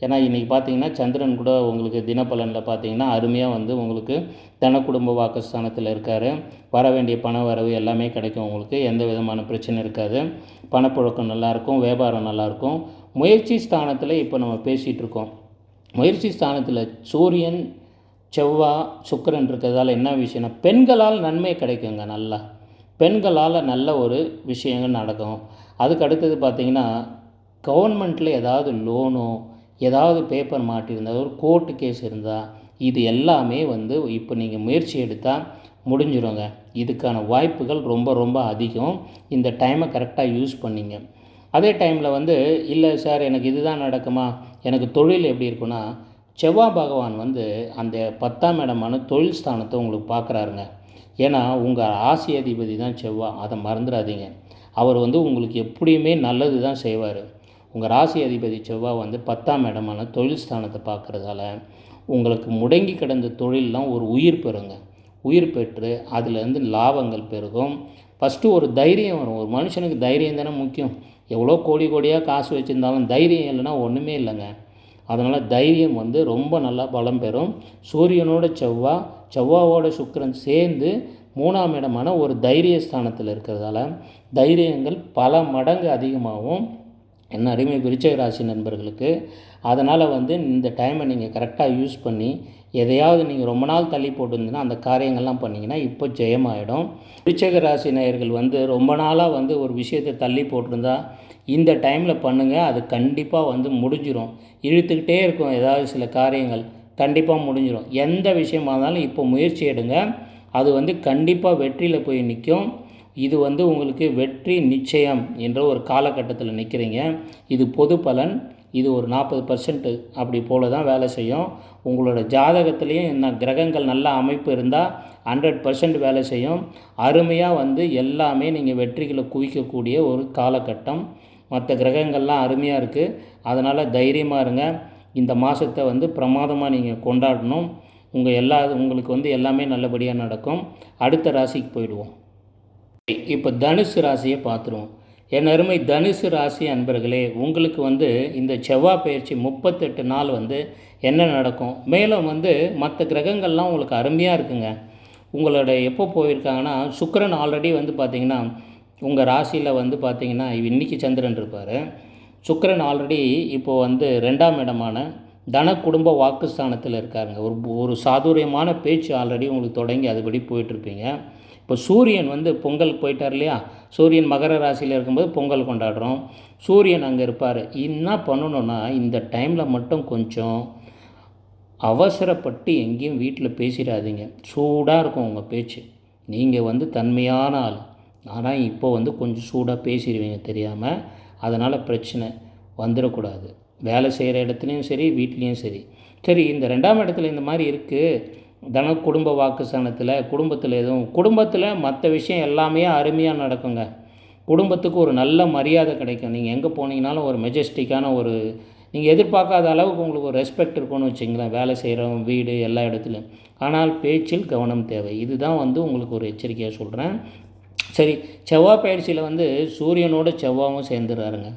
ஏன்னா இன்றைக்கி பார்த்தீங்கன்னா சந்திரன் கூட உங்களுக்கு தினப்பலனில் பார்த்தீங்கன்னா அருமையாக வந்து உங்களுக்கு தன குடும்ப வாக்குஸ்தானத்தில் இருக்கார். வர வேண்டிய பண வரவு எல்லாமே கிடைக்கும். உங்களுக்கு எந்த விதமான பிரச்சனை இருக்காது. பணப்புழக்கம் நல்லாயிருக்கும், வியாபாரம் நல்லாயிருக்கும். முயற்சி ஸ்தானத்தில் இப்போ நம்ம பேசிகிட்டு இருக்கோம். முயற்சி ஸ்தானத்தில் சூரியன், செவ்வாய், சுக்கிரன் இருக்கிறதால என்ன விஷயம்னா பெண்களால் நன்மை கிடைக்குங்க. நல்லா பெண்களால் நல்ல ஒரு விஷயங்கள் நடக்கும். அதுக்கு அடுத்தது பார்த்திங்கன்னா கவர்மெண்ட்டில் ஏதாவது லோனோ ஏதாவது பேப்பர் மாட்டியிருந்தால், ஒரு கோர்ட்டு கேஸ் இருந்தால், இது எல்லாமே வந்து இப்போ நீங்கள் முயற்சி எடுத்தால் முடிஞ்சிடுங்க. இதுக்கான வாய்ப்புகள் ரொம்ப ரொம்ப அதிகம். இந்த டைமை கரெக்டாக யூஸ் பண்ணிங்க. அதே டைமில் வந்து இல்லை சார் எனக்கு இதுதான் நடக்குமா, எனக்கு தொழில் எப்படி இருக்குன்னா, செவ்வாய் பகவான் வந்து அந்த 10ஆம் இடமான தொழில் ஸ்தானத்தை உங்களுக்கு பார்க்குறாருங்க. ஏன்னா உங்கள் ராசி அதிபதி தான் செவ்வாய், அதை மறந்துடாதீங்க. அவர் வந்து உங்களுக்கு எப்படியுமே நல்லது தான் செய்வார். உங்கள் ராசி அதிபதி செவ்வாய் வந்து 10ஆம் இடமான தொழில் ஸ்தானத்தை பார்க்குறதால உங்களுக்கு முடங்கி கிடந்த தொழிலெலாம் ஒரு உயிர் பெறுங்க. உயிர் பெற்று அதுலேருந்து லாபங்கள் பெருகும். ஃபஸ்ட்டு ஒரு தைரியம் வரும். ஒரு மனுஷனுக்கு தைரியம் தானே முக்கியம். எவ்வளோ கோடி கோடியாக காசு வச்சுருந்தாலும் தைரியம் இல்லைன்னா ஒன்றுமே இல்லைங்க. அதனால் தைரியம் வந்து ரொம்ப நல்லா பலம் பெறும். சூரியனோட செவ்வாவோட சுக்கிரன் சேர்ந்து 3ஆம் இடமான ஒரு தைரிய ஸ்தானத்தில் இருக்கிறதால தைரியங்கள் பல மடங்கு அதிகமாகும் என்ன அருமை விருச்சிக ராசி நண்பர்களுக்கு. அதனால் வந்து இந்த டைமை நீங்கள் கரெக்டாக யூஸ் பண்ணி எதையாவது நீங்கள் ரொம்ப நாள் தள்ளி போட்டுருந்தீங்கன்னா அந்த காரியங்கள்லாம் பண்ணிங்கன்னா இப்போ ஜெயமாகிடும். விருச்சிக ராசி நேயர்கள் வந்து ரொம்ப நாளாக வந்து ஒரு விஷயத்தை தள்ளி போட்டிருந்தா இந்த டைமில் பண்ணுங்கள். அது கண்டிப்பாக வந்து முடிஞ்சிடும். இழுத்துக்கிட்டே இருக்கும் ஏதாவது சில காரியங்கள், கண்டிப்பாக முடிஞ்சிடும். எந்த விஷயமா இருந்தாலும் இப்போ முயற்சி எடுங்க. அது வந்து கண்டிப்பாக வெற்றியில் போய் நிற்கும். இது வந்து உங்களுக்கு வெற்றி நிச்சயம் என்ற ஒரு காலகட்டத்தில் நிற்கிறீங்க. இது பொது பலன். இது ஒரு 40% அப்படி போல தான் வேலை செய்யும். உங்களோட ஜாதகத்துலேயும் என்ன கிரகங்கள் நல்ல அமைப்பு இருந்தால் 100% வேலை செய்யும். அருமையாக வந்து எல்லாமே நீங்கள் வெற்றிகளை குவிக்கக்கூடிய ஒரு காலகட்டம். மற்ற கிரகங்கள்லாம் அருமையாக இருக்குது. அதனால் தைரியமாக இருங்க. இந்த மாதத்தை வந்து பிரமாதமாக நீங்கள் கொண்டாடணும். உங்களுக்கு வந்து எல்லாமே நல்லபடியாக நடக்கும். அடுத்த ராசிக்கு போயிடுவோம். இப்போ தனுசு ராசியை பார்த்துருவோம். என் அருமை தனுசு ராசி அன்பர்களே, உங்களுக்கு வந்து இந்த செவ்வாய் பயிற்சி 38 நாள் வந்து என்ன நடக்கும், மேலும் வந்து மற்ற கிரகங்கள்லாம் உங்களுக்கு அருமையாக இருக்குங்க. உங்களோட எப்போ போயிருக்காங்கன்னா, சுக்கிரன் ஆல்ரெடி வந்து பார்த்திங்கன்னா உங்கள் ராசியில் வந்து பார்த்திங்கன்னா இன்றைக்கி சந்திரன் இருப்பார். சுக்கிரன் ஆல்ரெடி இப்போது வந்து 2ஆம் இடமான தன குடும்ப வாக்குஸ்தானத்தில் இருக்காருங்க. ஒரு சாதுரியமான பேச்சு ஆல்ரெடி உங்களுக்கு தொடங்கி அதுபடி போயிட்டுருப்பீங்க. இப்போ சூரியன் வந்து பொங்கலுக்கு போயிட்டார் இல்லையா, சூரியன் மகர ராசியில் இருக்கும்போது பொங்கல் கொண்டாடுறோம். சூரியன் அங்கே இருப்பார். என்ன பண்ணணுன்னா இந்த டைமில் மட்டும் கொஞ்சம் அவசரப்பட்டு எங்கேயும் வீட்டில் பேசிடாதீங்க. சூடாக இருக்கும் உங்கள் பேச்சு. நீங்கள் வந்து தன்மையான ஆள், ஆனால் இப்போ வந்து கொஞ்சம் சூடாக பேசிடுவீங்க தெரியாமல். அதனால் பிரச்சனை வந்துடக்கூடாது. வேலை செய்கிற இடத்துலையும் சரி, வீட்லேயும் சரி. சரி, இந்த 2ஆம் இடத்துல இந்த மாதிரி இருக்குது, தன குடும்ப வாக்குஸ்தானத்தில் குடும்பத்தில் மற்ற விஷயம் எல்லாமே அருமையாக நடக்குங்க. குடும்பத்துக்கு ஒரு நல்ல மரியாதை கிடைக்கும். நீங்கள் எங்கே போனீங்கனாலும் ஒரு மெஜஸ்டிக்கான ஒரு நீங்கள் எதிர்பார்க்காத அளவுக்கு உங்களுக்கு ஒரு ரெஸ்பெக்ட் இருக்கும்னு வச்சுங்களேன். வேலை செய்கிறவங்க, வீடு, எல்லா இடத்துலையும். ஆனால் பேச்சில் கவனம் தேவை. இதுதான் வந்து உங்களுக்கு ஒரு எச்சரிக்கையாக சொல்கிறேன். சரி, செவ்வாய் பயிற்சியில் வந்து சூரியனோட செவ்வாயும் சேர்ந்துடுறாருங்க.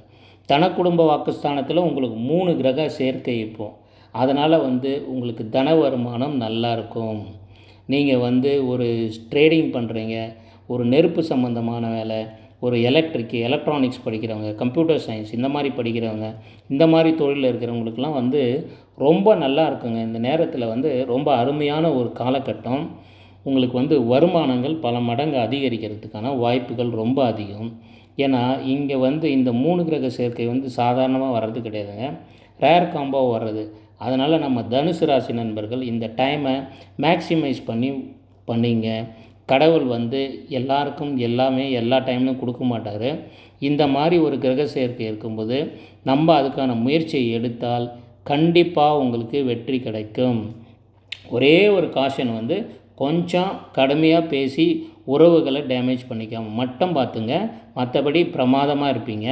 தன குடும்ப வாக்குஸ்தானத்தில் உங்களுக்கு 3 கிரக சேர்க்கை இப்போது. அதனால் வந்து உங்களுக்கு தன வருமானம் நல்லாயிருக்கும். நீங்கள் வந்து ஒரு ட்ரேடிங் பண்ணுறீங்க, ஒரு நெருப்பு சம்மந்தமான வேலை, ஒரு எலக்ட்ரானிக்ஸ் படிக்கிறவங்க, கம்ப்யூட்டர் சயின்ஸ் இந்த மாதிரி படிக்கிறவங்க, இந்த மாதிரி தொழிலில் இருக்கிறவங்களுக்கெல்லாம் வந்து ரொம்ப நல்லா இருக்குங்க. இந்த நேரத்தில் வந்து ரொம்ப அருமையான ஒரு காலகட்டம். உங்களுக்கு வந்து வருமானங்கள் பல மடங்கு அதிகரிக்கிறதுக்கான வாய்ப்புகள் ரொம்ப அதிகம். ஏன்னா இங்கே வந்து இந்த 3 கிரக சேர்க்கை வந்து சாதாரணமாக வர்றது கிடையாதுங்க, ரேர் காம்போவாக வர்றது. அதனால் நம்ம தனுசு ராசி நண்பர்கள் இந்த டைமை மேக்ஸிமைஸ் பண்ணிங்க. கடவுள் வந்து எல்லாருக்கும் எல்லாமே எல்லா டைம்லையும் கொடுக்க மாட்டார். இந்த மாதிரி ஒரு கிரக சேர்க்கை இருக்கும்போது நம்ம அதுக்கான முயற்சியை எடுத்தால் கண்டிப்பாக உங்களுக்கு வெற்றி கிடைக்கும். ஒரே ஒரு காஷன் வந்து கொஞ்சம் கடுமையாக பேசி உறவுகளை டேமேஜ் பண்ணிக்காமல் மட்டும் பார்த்துங்க. மற்றபடி பிரமாதமாக இருப்பீங்க.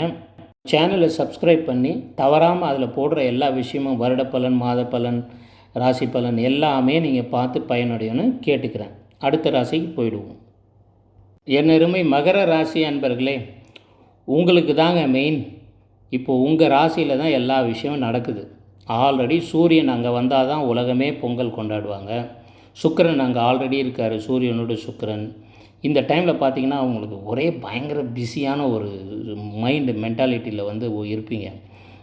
சேனலை சப்ஸ்கிரைப் பண்ணி தவறாமல் அதில் போடுற எல்லா விஷயமும் வருட பலன், மாத பலன், ராசி பலன் எல்லாமே நீங்கள் பார்த்து பயனடையணும்னு கேட்டுக்கிறேன். அடுத்த ராசிக்கு போயிடுவோம். என் அருமை மகர ராசி அன்பர்களே, உங்களுக்கு தாங்க மெயின். இப்போது உங்கள் ராசியில் தான் எல்லா விஷயமும் நடக்குது. ஆல்ரெடி சூரியன் அங்கே வந்தால் தான் உலகமே பொங்கல் கொண்டாடுவாங்க. சுக்கிரன் அங்கே ஆல்ரெடி இருக்கார், சூரியனோட சுக்கிரன். இந்த டைமில் பார்த்திங்கன்னா அவங்களுக்கு ஒரே பயங்கர பிஸியான ஒரு மென்டாலிட்டியில் வந்து இருப்பீங்க.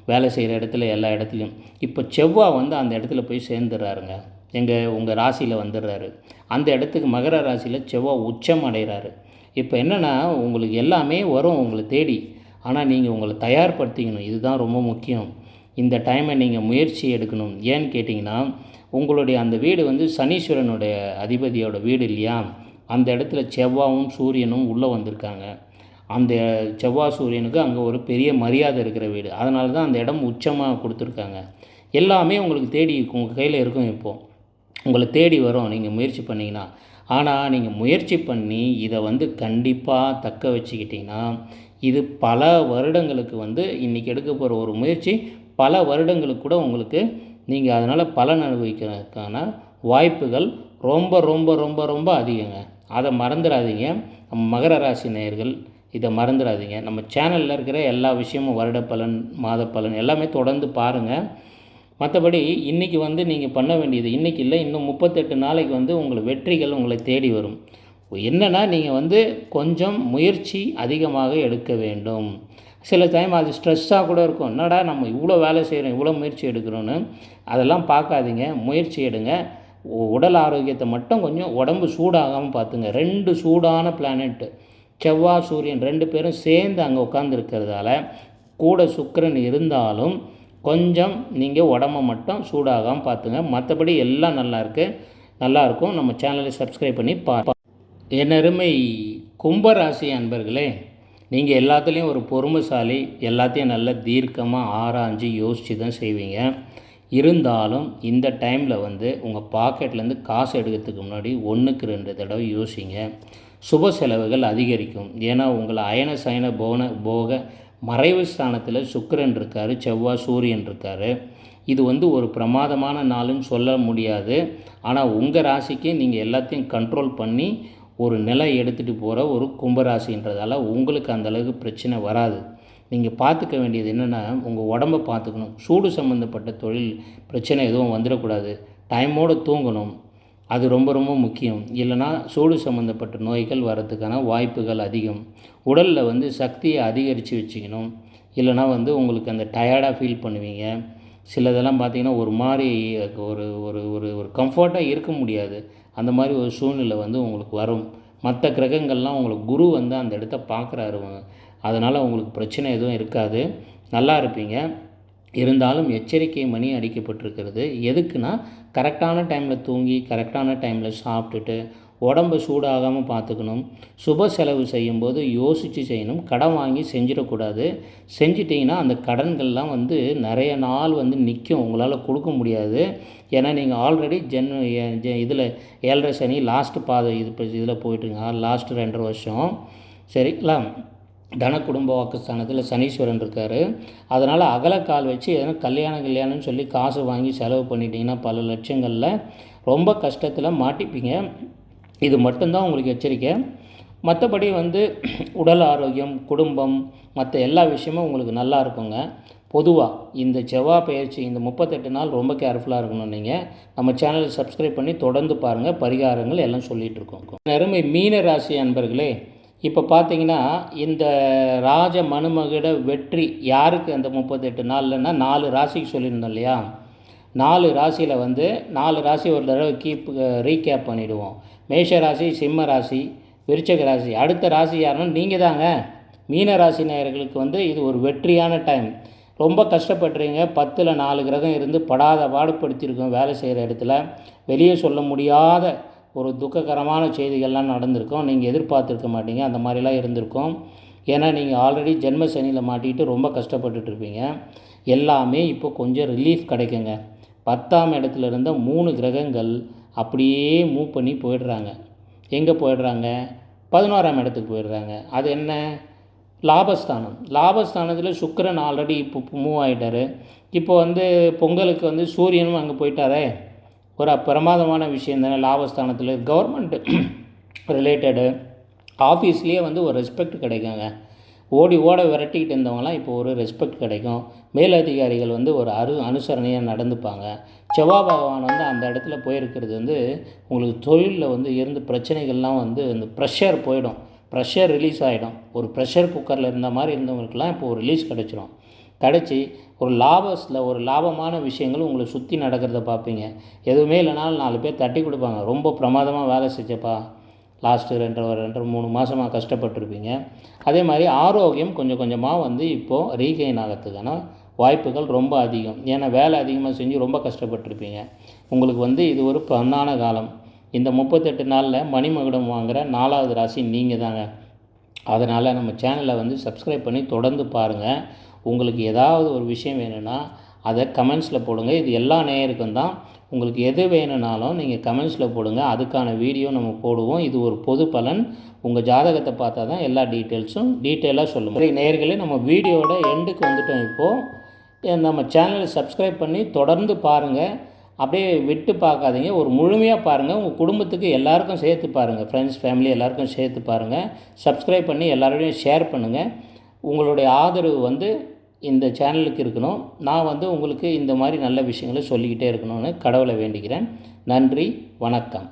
வேலை செய்கிற இடத்துல எல்லா இடத்துலையும். இப்போ செவ்வாய் வந்து அந்த இடத்துல போய் சேர்ந்துடுறாருங்க. உங்கள் ராசியில் வந்துடுறாரு. அந்த இடத்துக்கு மகர ராசியில் செவ்வாய் உச்சம் அடைகிறாரு. இப்போ என்னென்னா உங்களுக்கு எல்லாமே வரும் உங்களை தேடி. ஆனால் நீங்கள் உங்களை தயார்படுத்திக்கணும். இதுதான் ரொம்ப முக்கியம். இந்த டைமை நீங்கள் முயற்சி எடுக்கணும். ஏன்னு கேட்டிங்கன்னா, உங்களுடைய அந்த வீடு வந்து சனீஸ்வரனுடைய அதிபதியோட வீடு இல்லையா? அந்த இடத்துல செவ்வாயும் சூரியனும் உள்ளே வந்திருக்காங்க. அந்த செவ்வாய் சூரியனுக்கு அங்கே ஒரு பெரிய மரியாதை இருக்கிற வீடு. அதனால தான் அந்த இடம் உச்சமாக கொடுத்துருக்காங்க. எல்லாமே உங்களுக்கு தேடி உங்கள் கையில் இருக்கும். இப்போது உங்களை தேடி வரும் நீங்கள் முயற்சி பண்ணிங்கன்னா. ஆனால் நீங்கள் முயற்சி பண்ணி இதை வந்து கண்டிப்பாக தக்க வச்சுக்கிட்டிங்கன்னா, இது பல வருடங்களுக்கு வந்து இன்றைக்கி எடுக்க போகிற ஒரு முயற்சி பல வருடங்களுக்கு கூட உங்களுக்கு நீங்கள் அதனால் பலன் அனுபவிக்கிறதுக்கான வாய்ப்புகள் ரொம்ப ரொம்ப ரொம்ப ரொம்ப அதிகங்க. அதை மறந்துடாதீங்க. நம்ம மகர ராசி நேயர்கள் இதை மறந்துடாதீங்க. நம்ம சேனலில் இருக்கிற எல்லா விஷயமும் வருட பலன், மாத பலன் எல்லாமே தொடர்ந்து பாருங்கள். மற்றபடி இன்றைக்கி வந்து நீங்கள் பண்ண வேண்டியது இன்றைக்கி இல்லை, இன்னும் 38 நாளைக்கு வந்து உங்கள் வெற்றிகள் உங்களை தேடி வரும். என்னென்னா நீங்கள் வந்து கொஞ்சம் முயற்சி அதிகமாக எடுக்க வேண்டும். சில டைம் அது ஸ்ட்ரெஸ்ஸாக கூட இருக்கும். என்னடா நம்ம இவ்வளோ வேலை செய்கிறோம், இவ்வளோ முயற்சி எடுக்கிறோன்னு அதெல்லாம் பார்க்காதீங்க. முயற்சி எடுங்க. உடல் ஆரோக்கியத்தை மட்டும் கொஞ்சம் உடம்பு சூடாகாமல் பார்த்துங்க. 2 சூடான பிளானெட்டு செவ்வாய் சூரியன் 2 பேரும் சேர்ந்து அங்கே உட்காந்துருக்கிறதால கூட சுக்கிரன் இருந்தாலும் கொஞ்சம் நீங்கள் உடம்பை மட்டும் சூடாகாமல் பார்த்துங்க. மற்றபடி எல்லாம் நல்லாயிருக்கும். நம்ம சேனலை சப்ஸ்கிரைப் பண்ணி என்னருமை கும்பராசி அன்பர்களே, நீங்கள் எல்லாத்துலேயும் ஒரு பொறுமைசாலி. எல்லாத்தையும் நல்லா தீர்க்கமாக ஆராய்ஞ்சு யோசித்து தான் செய்வீங்க. இருந்தாலும் இந்த டைமில் வந்து உங்கள் பாக்கெட்லேருந்து காசு எடுக்கிறதுக்கு முன்னாடி 1க்கு 2 தடவை யோசிங்க. சுப செலவுகள் அதிகரிக்கும். ஏன்னா உங்களை அயன சயன போக மறைவு ஸ்தானத்தில் சுக்கிரன் இருக்கார், செவ்வாய் சூரியன் இருக்கார். இது வந்து ஒரு பிரமாதமான நாளுன்னு சொல்ல முடியாது. ஆனால் உங்கள் ராசிக்கு நீங்கள் எல்லாத்தையும் கண்ட்ரோல் பண்ணி ஒரு நிலை எடுத்துகிட்டு போகிற ஒரு கும்பராசின்றதால உங்களுக்கு அந்தளவுக்கு பிரச்சனை வராது. நீங்கள் பார்த்துக்க வேண்டியது என்னென்னா, உங்கள் உடம்பை பார்த்துக்கணும். சூடு சம்மந்தப்பட்ட தொழில் பிரச்சனை எதுவும் வந்துடக்கூடாது. டைமோடு தூங்கணும். அது ரொம்ப ரொம்ப முக்கியம். இல்லைனா சூடு சம்மந்தப்பட்ட நோய்கள் வரதுக்கான வாய்ப்புகள் அதிகம். உடலில் வந்து சக்தியை அதிகரித்து வச்சுக்கணும். இல்லைனா வந்து உங்களுக்கு அந்த டயர்டாக ஃபீல் பண்ணுவீங்க. சிலதெல்லாம் பார்த்திங்கன்னா ஒரு மாதிரி ஒரு ஒரு ஒரு ஒரு கம்ஃபர்ட்டாக இருக்க முடியாது. அந்த மாதிரி ஒரு சூழ்நிலை வந்து உங்களுக்கு வரும். மற்ற கிரகங்கள்லாம் உங்களுக்கு குரு வந்து அந்த இடத்த பார்க்குறாரு. அதனால் உங்களுக்கு பிரச்சனை எதுவும் இருக்காது. நல்லா இருப்பீங்க. இருந்தாலும் எச்சரிக்கை மணி அடிக்கப்பட்டிருக்கிறது. எதுக்குன்னா, கரெக்டான டைமில் தூங்கி கரெக்டான டைமில் சாப்பிட்டுட்டு உடம்பு சூடாகாமல் பார்த்துக்கணும். சுப செலவு செய்யும்போது யோசித்து செய்யணும். கடன் வாங்கி செஞ்சிடக்கூடாது. செஞ்சிட்டிங்கன்னா அந்த கடன்கள்லாம் வந்து நிறைய நாள் வந்து நிற்கும். உங்களால் கொடுக்க முடியாது. ஏன்னா நீங்கள் ஆல்ரெடி இதில் 7.5 சனி லாஸ்ட்டு பாதை இதில் போயிட்டுருங்க. லாஸ்ட்டு 2.5 வருஷம் சரிங்களா. தன குடும்ப வாக்குஸ்தானத்தில் சனீஸ்வரன் இருக்கார். அதனால் அகலக்கால் வச்சு எதனா கல்யாணம்னு சொல்லி காசு வாங்கி செலவு பண்ணிட்டீங்கன்னா பல லட்சங்களில் ரொம்ப கஷ்டத்தில் மாட்டிப்பீங்க. இது மட்டும்தான் உங்களுக்கு எச்சரிக்கை. மற்றபடி வந்து உடல் ஆரோக்கியம், குடும்பம், மற்ற எல்லா விஷயமும் உங்களுக்கு நல்லா இருக்குங்க. பொதுவாக இந்த செவ்வாய் பயிற்சி இந்த 38 நாள் ரொம்ப கேர்ஃபுல்லாக இருக்கணும். நீங்கள் நம்ம சேனலை சப்ஸ்கிரைப் பண்ணி தொடர்ந்து பாருங்கள். பரிகாரங்கள் எல்லாம் சொல்லிகிட்ருக்கோம். அருமை மீன ராசி அன்பர்களே, இப்போ பார்த்தீங்கன்னா இந்த ராஜ மனுமகிட வெற்றி யாருக்கு அந்த 38 நாள்லன்னா 4 ராசிக்கு சொல்லியிருந்தோம் இல்லையா. 4 ராசியில் வந்து 4 ராசி ஒரு தடவை ரீகேப் பண்ணிவிடுவோம். மேஷ ராசி, சிம்ம ராசி, விருச்சிக ராசி. அடுத்த ராசி யாருன்னா நீங்கள் தாங்க. மீன ராசி நேயர்களுக்கு வந்து இது ஒரு வெற்றியான டைம். ரொம்ப கஷ்டப்படுறீங்க. 10ல் 4 கிரகம் இருந்து படாத பாடுபடுத்தியிருக்கோம். வேலை செய்கிற இடத்துல வெளியே சொல்ல முடியாத ஒரு துக்ககரமான செய்திகள்லாம் நடந்திருக்கும். நீங்கள் எதிர்பார்த்துருக்க மாட்டீங்க. அந்த மாதிரிலாம் இருந்திருக்கும். ஏன்னா நீங்கள் ஆல்ரெடி ஜென்ம சனியில் மாட்டிக்கிட்டு ரொம்ப கஷ்டப்பட்டுட்ருப்பீங்க. எல்லாமே இப்போ கொஞ்சம் ரிலீஃப் கிடைக்குங்க. 10ஆம் இடத்துல இருந்த 3 கிரகங்கள் அப்படியே மூவ் பண்ணி போயிடுறாங்க. எங்கே போயிடுறாங்க? 11ஆம் இடத்துக்கு போயிடுறாங்க. அது என்ன? லாபஸ்தானம். லாபஸ்தானத்தில் சுக்கிரன் ஆல்ரெடி இப்போ மூவ் ஆகிட்டார். இப்போ வந்து பொங்கலுக்கு வந்து சூரியனும் அங்கே போயிட்டாரே. ஒரு பிரமாதமான விஷயம் தானே. லாபஸ்தானத்தில் கவர்மெண்ட் ரிலேட்டடு ஆஃபீஸ்லேயே வந்து ஒரு ரெஸ்பெக்ட் கிடைக்குங்க. ஓட விரட்டிக்கிட்டு இருந்தவங்களாம் இப்போ ஒரு ரெஸ்பெக்ட் கிடைக்கும். மேலதிகாரிகள் வந்து ஒரு அனுசரணையாக நடந்துப்பாங்க. செவ்வாய் பகவான் வந்து அந்த இடத்துல போயிருக்கிறது வந்து உங்களுக்கு தொழிலில் வந்து இருந்த பிரச்சனைகள்லாம் வந்து அந்த ப்ரெஷர் போயிடும். ப்ரெஷர் ரிலீஸ் ஆகிடும். ஒரு ப்ரெஷர் குக்கரில் இருந்த மாதிரி இருந்தவங்களுக்கெல்லாம் இப்போ ஒரு ரிலீஸ் கிடச்சிரும். கிடச்சி ஒரு லாபமான விஷயங்கள் உங்களை சுற்றி நடக்கிறத பார்ப்பீங்க. எதுவுமே இல்லைனாலும் 4 பேர் தட்டி கொடுப்பாங்க. ரொம்ப பிரமாதமாக வேலை செஞ்சப்பா, லாஸ்ட்டு 2-3 மாதமாக கஷ்டப்பட்டுருப்பீங்க. அதே மாதிரி ஆரோக்கியம் கொஞ்சம் கொஞ்சமாக வந்து இப்போது ரீகெயின் ஆகிறதுக்கான வாய்ப்புகள் ரொம்ப அதிகம். ஏன்னா வேலை அதிகமாக செஞ்சு ரொம்ப கஷ்டப்பட்டுருப்பீங்க. உங்களுக்கு இது ஒரு பொன்னான காலம். இந்த 38 நாளில் மணிமகுடம் வாங்குகிற 4வது ராசி நீங்கள் தாங்க. அதனால் நம்ம சேனலை சப்ஸ்கிரைப் பண்ணி தொடர்ந்து பாருங்கள். உங்களுக்கு ஏதாவது ஒரு விஷயம் வேணும்னா அதை கமெண்ட்ஸில் போடுங்க. இது எல்லா நேயருக்கும் தான். உங்களுக்கு எது வேணும்னாலும் நீங்கள் கமெண்ட்ஸில் போடுங்க. அதுக்கான வீடியோ நம்ம போடுவோம். இது ஒரு பொது பலன். உங்கள் ஜாதகத்தை பார்த்தா தான் எல்லா டீட்டெயில்ஸும் டீட்டெயிலாக சொல்லுவோம். சரி நேயர்களே, நம்ம வீடியோவோட எண்டுக்கு வந்துட்டோம். இப்போது நம்ம சேனலை சப்ஸ்கிரைப் பண்ணி தொடர்ந்து பாருங்கள். அப்படியே விட்டு பார்க்காதீங்க. ஒரு முழுமையாக பாருங்கள். உங்கள் குடும்பத்துக்கு எல்லாருக்கும் சேர்த்து பாருங்கள். ஃப்ரெண்ட்ஸ், ஃபேமிலி எல்லாருக்கும் சேர்த்து பாருங்கள். சப்ஸ்கிரைப் பண்ணி எல்லாரோடையும் ஷேர் பண்ணுங்கள். உங்களுடைய ஆதரவு இந்த சேனலுக்கு இருக்கணும். நான் உங்களுக்கு இந்த மாதிரி நல்ல விஷயங்களை சொல்லிக்கிட்டே இருக்கணும்னு கடவுளை வேண்டிக்கிறேன். நன்றி, வணக்கம்.